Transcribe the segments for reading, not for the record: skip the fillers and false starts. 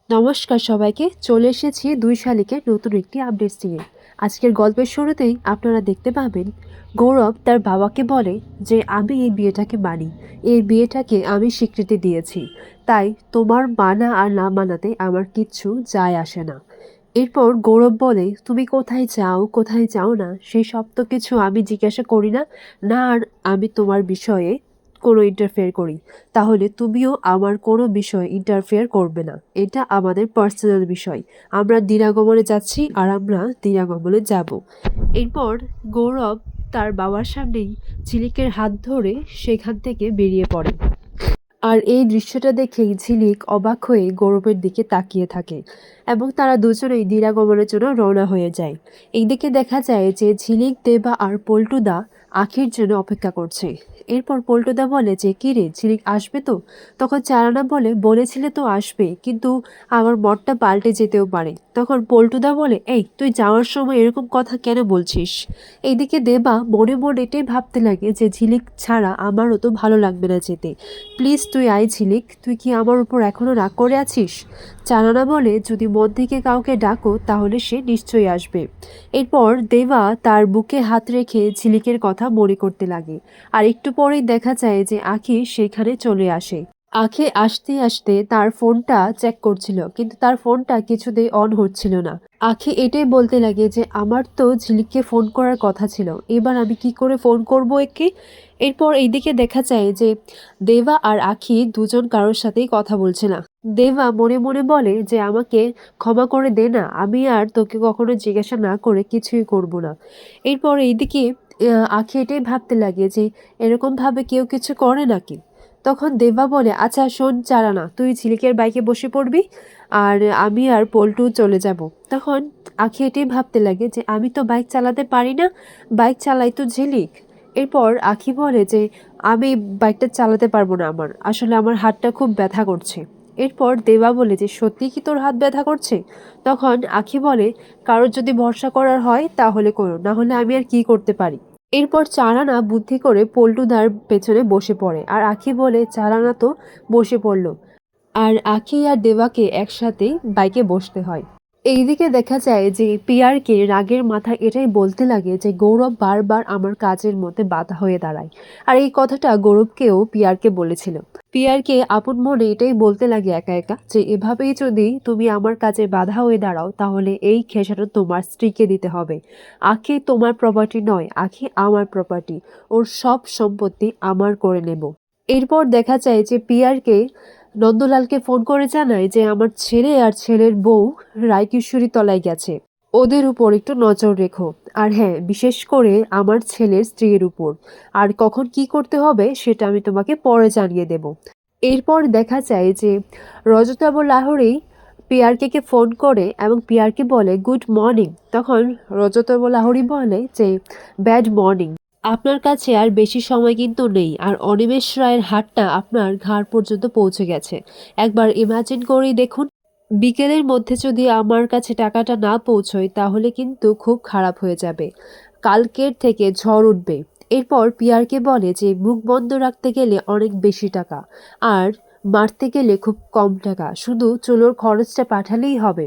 নমস্কার সবাইকে, চলে এসেছি ২ শালিকের নতুন একটি আপডেট নিয়ে। আজকের গল্পের শুরুতেই আপনারা দেখতে পাবেন গৌরব তার বাবাকে বলে যে আমি এই বিয়েটাকে মানি, এই বিয়েটাকে আমি স্বীকৃতি দিয়েছি, তাই তোমার মানা আর না মানাতে আমার কিচ্ছু যায় আসে না। এরপর গৌরব বলে তুমি কোথায় যাও না সেই সব তো কিছু আমি জিজ্ঞাসা করি না, না আর আমি তোমার বিষয়ে কোনো ইন্টারফেয়ার করি, তাহলে তুমিও আমার কোনো বিষয়ে ইন্টারফেয়ার করবে না। এটা আমাদের পার্সোনাল বিষয়। আমরা দিনাগমনে যাচ্ছি আর আমরা দিনাগমনে যাব। এরপর গৌরব তার বাবার সামনেই ঝিলিকের হাত ধরে সেখান থেকে বেরিয়ে পড়ে। আর এই দৃশ্যটা দেখেই ঝিলিক অবাক হয়ে গৌরবের দিকে তাকিয়ে থাকে এবং তারা দুজনেই দিনাগমনের জন্য রওনা হয়ে যায়। এইদিকে দেখা যায় যে ঝিলিক, দেবা আর পল্টুদা আখির জন্য অপেক্ষা করছে। এরপর পল্টুদা বলে যে কি রে, ঝিলিক আসবে তো? তখন চারানা বলে বলেছিলে তো আসবে, কিন্তু আমার মতটা পাল্টে যেতেও পারে। তখন পল্টুদা বলে এই তুই যাওয়ার সময় এরকম কথা কেন বলছিস? এইদিকে দেবা মনে মনে এটাই ভাবতে লাগে যে ঝিলিক ছাড়া আমারও তো ভালো লাগবে না যেতে। প্লিজ তুই আয় ঝিলিক, তুই কি আমার উপর এখনো রাগ করে আছিস? চারানা বলে যদি মন থেকে কাউকে ডাকো তাহলে সে নিশ্চয়ই আসবে। এরপর দেবা তার বুকে হাত রেখে ঝিলিকের কথা মনে করতে লাগে। আর একটু পরেই দেখা যায় যে আখি সেখানে চলে আসে। আখি আসতে আসতে তার ফোনটা চেক করছিল, কিন্তু তার ফোনটা কিছুতেই অন হচ্ছিল না। আখি এটাই বলতে লাগে যে আমার তো ঝিলিককে ফোন করার কথা ছিল, এবার আমি কি করে ফোন করব একে? এরপর এইদিকে দেখা যায় যে দেবা আর আখি দুজন কারোর সাথেই কথা বলছে না। দেবা মনে মনে বলে যে আমাকে ক্ষমা করে দে না, আমি আর তোকে কখনো জিজ্ঞাসা না করে কিছুই করব না। এরপর এইদিকে আখি এটাই ভাবতে লাগে যে এরকম ভাবে কেউ কিছু করে নাকি। তখন দেবা বলে আচ্ছা শোন চারানা, তুই ঝিলিকের বাইকে বসে পড়বি আর আমি আর পল্টু চলে যাব। তখন আখি এটাই ভাবতে লাগে যে আমি তো বাইক চালাতে পারি না, বাইক চালাই তো ঝিলিক। এরপর আখি বলে যে আমি বাইকটা চালাতে পারবো না, আমার হাতটা খুব ব্যথা করছে। এরপর দেবা বলে যে সত্যি কি তোর হাত ব্যথা করছে? তখন আখি বলে কারোর যদি ভরসা করার হয় তাহলে করো, না হলে আমি আর কি করতে পারি। এরপর চারানা বুদ্ধি করে পল্টুদার পেছনে বসে পড়ে আর আখি বলে চারানা তো বসে পড়ল। আর আখি আর দেবাকে একসাথে বাইকে বসতে হয়। এইদিকে দেখা যায় যে পিয়ারকে রাগের মাথায় এটাই বলতে লাগে যে গৌরব বারবার আমার কাজের মধ্যে বাধা হয়ে দাঁড়ায়। আর এই কথাটা গৌরবকেও পিয়ারকে বলেছিল। পিয়ারকে আপন মনে এটাই বলতে লাগে একা একা যে এভাবেই যদি তুমি আমার কাজে বাধা হয়ে দাঁড়াও তাহলে এই খেসারত তোমার স্ত্রীকে দিতে হবে। আখি তোমার প্রপার্টি নয়, আখি আমার প্রপার্টি, ওর সব সম্পত্তি আমার করে নেব। এরপর দেখা যায় যে পিয়ারকে নন্দলালকে ফোন করে জানায় যে আমার ছেলে আর ছেলের বউ রায়কিশোরী তলায় গেছে, ওদের উপর একটু নজর রেখো। আর হ্যাঁ, বিশেষ করে আমার ছেলের স্ত্রীর উপর। আর কখন কি করতে হবে সেটা আমি তোমাকে পরে জানিয়ে দেব। এরপর দেখা যায় যে রজতাভ লাহোরেই পিয়ারকে ফোন করে এবং পিয়ারকে বলে গুড মর্নিং। তখন রজতাভ লাহোরি বলে যে ব্যাড মর্নিং, আপনার কাছে আর বেশি সময় কিন্তু নেই, আর অনিমেষ রায়ের হাতটা আপনার ঘাড় পর্যন্ত পৌঁছে গেছে। একবার ইমাজিন করেই দেখুন, বিকেলের মধ্যে যদি আমার কাছে টাকাটা না পৌঁছয় তাহলে কিন্তু খুব খারাপ হয়ে যাবে, কালকের থেকে ঝড় উঠবে। এরপর পিয়ারকে বলে যে মুখ বন্ধ রাখতে গেলে অনেক বেশি টাকা, আর মারতে গেলে খুব কম টাকা, শুধু চুলোর খরচটা পাঠালেই হবে।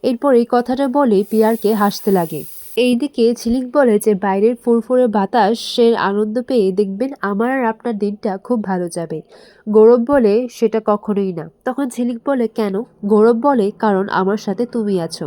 এরপর এই কথাটা বলে পিয়ারকে হাসতে লাগে। এইদিকে ঝিলিক বলে যে বাইরের ফুরফুরে বাতাসের আনন্দ পেয়ে দেখবেন আমার আর আপনার দিনটা খুব ভালো যাবে। গৌরব বলে সেটা কখনোই না। তখন ঝিলিক বলে কেন? গৌরব বলে কারণ আমার সাথে তুমি আছো।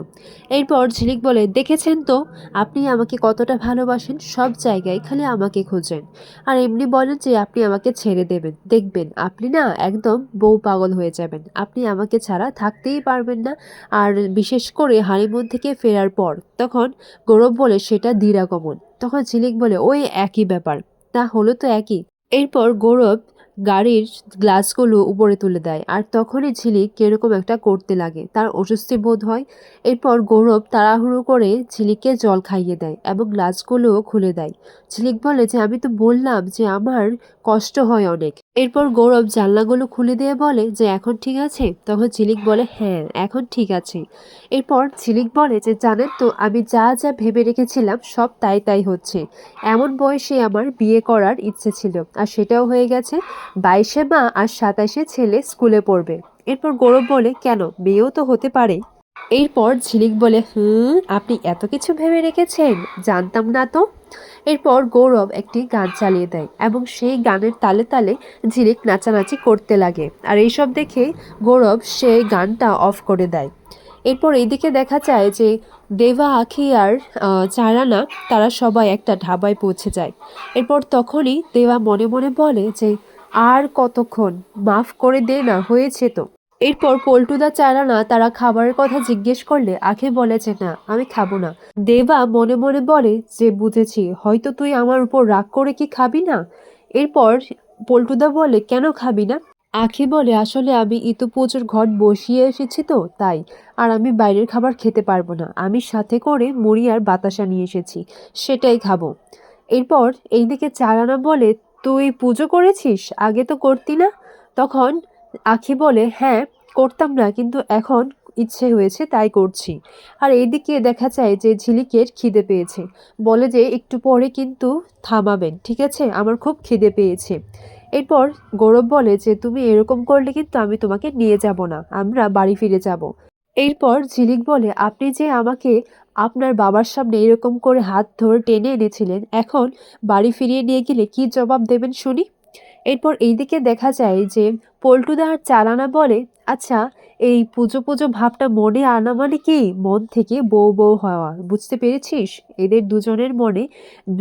এরপর ঝিলিক বলে দেখেছেন তো আপনি আমাকে কতটা ভালোবাসেন, সব জায়গায় খালি আমাকে খোঁজেন, আর এমনি বলেন যে আপনি আমাকে ছেড়ে দেবেন, দেখবেন আপনি না একদম বউ পাগল হয়ে যাবেন, আপনি আমাকে ছাড়া থাকতেই পারবেন না, আর বিশেষ করে হানিমুন থেকে ফেরার পর। তখন গৌরব বলে সেটা দিরাগমন। তখন ঝিলিক বলে ওই একই ব্যাপার, তা হলো তো একই। এরপর গৌরব গাড়ির গ্লাসগুলো উপরে তুলে দেয় আর তখনই ঝিলিক কিরকম একটা করতে লাগে, তার অস্বস্তি বোধ হয়। এরপর গৌরব তাড়াহুড়ো করে ঝিলিককে জল খাইয়ে দেয় এবং গ্লাসগুলোও খুলে দেয়। ঝিলিক বলে যে আমি তো বললাম যে আমার কষ্ট হয় অনেক। এরপর গৌরব জানলাগুলো খুলে দিয়ে বলে যে এখন ঠিক আছে। তখন ঝিলিক বলে হ্যাঁ এখন ঠিক আছে। এরপর ঝিলিক বলে যে জানেন তো আমি যা যা ভেবে রেখেছিলাম সব তাই তাই হচ্ছে। এমন বয়সে আমার বিয়ে করার ইচ্ছে ছিল আর সেটাও হয়ে গেছে। 22-এ মা আর 27-এ ছেলে স্কুলে পড়বে। এরপর গৌরব বলে কেন, বিয়েও তো হতে পারে। এরপর ঝিলিক বলে আপনি এত কিছু ভেবে রেখেছেন, জানতাম না তো। এরপর গৌরব একটি গান চালিয়ে দেয় এবং সেই গানের তালে তালে ঝিলিক নাচানাচি করতে লাগে আর এইসব দেখে গৌরব সেই গানটা অফ করে দেয়। এরপর এইদিকে দেখা যায় যে দেবা, আখি আর চারানা তারা সবাই একটা ধাবায় পৌঁছে যায়। এরপর তখনই দেবা মনে মনে বলে যে আর কতক্ষণ, মাফ করে দে না, হয়েছে তো। এরপর পল্টুদা, চারানা তারা খাবারের কথা জিজ্ঞেস করলে আখি বলে যে না আমি খাবো না। দেবা মনে মনে বলে যে বুঝেছি, হয়তো তুই আমার উপর রাগ করে কি খাবি না। এরপর পল্টুদা বলে কেন খাবি না। আখি বলে আসলে আমি ইতুপুজোর ঘট বসিয়ে এসেছি তো তাই, আর আমি বাইরের খাবার খেতে পারবো না, আমি সাথে করে মুড়ি আর বাতাসা নিয়ে এসেছি, সেটাই খাবো। এরপর এইদিকে চারানা বলে তুই পুজো করেছিস, আগে তো করতি না। তখন আখি বলে হ্যাঁ করতাম না, কিন্তু এখন ইচ্ছে হয়েছে তাই করছি। আর এইদিকে দেখা যায় যে ঝিলিকের খিদে পেয়েছে, বলে যে একটু পরে কিন্তু থামাবেন, ঠিক আছে, আমার খুব খিদে পেয়েছে। এরপর গৌরব বলে যে তুমি এরকম করলে কিন্তু আমি তোমাকে নিয়ে যাব না, আমরা বাড়ি ফিরে যাব। এরপর ঝিলিক বলে আপনি যে আমাকে আপনার বাবার সামনে এরকম করে হাত ধরে টেনে এনেছিলেন, এখন বাড়ি ফিরিয়ে নিয়ে গেলে কি জবাব দেবেন শুনি। এরপর এইদিকে দেখা যায় যে পল্টুদা আর চালানা বলে আচ্ছা, এই পুজো পুজো ভাবটা মনে আনা মানে কি মন থেকে বউ বউ হওয়া, বুঝতে পেরেছিস। এদের দুজনের মনে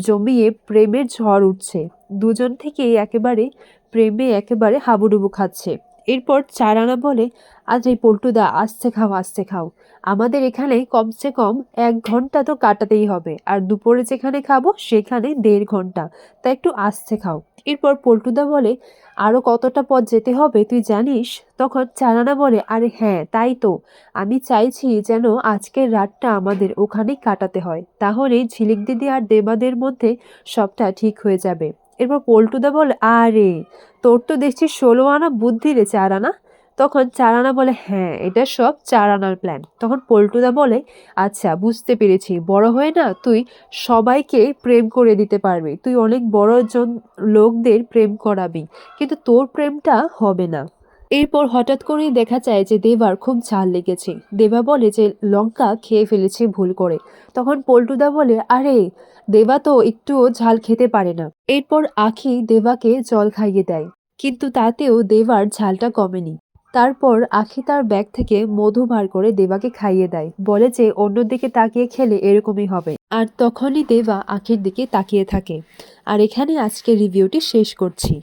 জমিয়ে প্রেমের ঝড় উঠছে, দুজন থেকে একেবারে প্রেমে একেবারে হাবুডুবু খাচ্ছে। এরপর চারানা বলে আজ এই পল্টুদা আস্তে খাও আস্তে খাও, আমাদের এখানে কমসে কম 1 ঘন্টা তো কাটাতেই হবে, আর দুপুরে যেখানে খাবো সেখানে 1.5 ঘন্টা, তা একটু আস্তে খাও। এরপর পল্টুদা বলে আরো কতটা পথ যেতে হবে তুই জানিস। তখন চারানা বলে আরে হ্যাঁ তাই তো, আমি চাইছি যেন আজকের রাতটা আমাদের ওখানেই কাটাতে হয়, তাহলে ঝিলিক দিদি আর দেবাদের মধ্যে সবটা ঠিক হয়ে যাবে। এরপর পল্টুদা বলে আরে তোর তো দেখছি 16 আনা বুদ্ধি রে চারানা। তখন চারানা বলে হ্যাঁ এটা সব চারানার প্ল্যান। তখন পল্টুদা বলে আচ্ছা বুঝতে পেরেছি, বড় হয়ে না তুই সবাইকে প্রেম করে দিতে পারবি, তুই অনেক বড় জন লোকদের প্রেম করাবি, কিন্তু তোর প্রেমটা হবে না। এরপর হঠাৎ করেই দেখা যায় যে দেবার খুব ঝাল লেগেছে। দেবা বলে যে লঙ্কা খেয়ে ফেলেছে ভুল করে। তখন পল্টুদা বলে আরে দেবা তো একটুও ঝাল খেতে পারে না। এরপর আখি দেবাকে জল খাইয়ে দেয়, কিন্তু তাতেও দেবার ঝালটা কমেনি। তারপর আখি তার ব্যাগ থেকে মধু বার করে দেবাকে খাইয়ে দেয়, বলে যে অন্যদিকে তাকিয়ে খেলে এরকমই হবে। আর তখনই দেবা আখির দিকে তাকিয়ে থাকে। আর এখানে আজকের রিভিউটি শেষ করছি।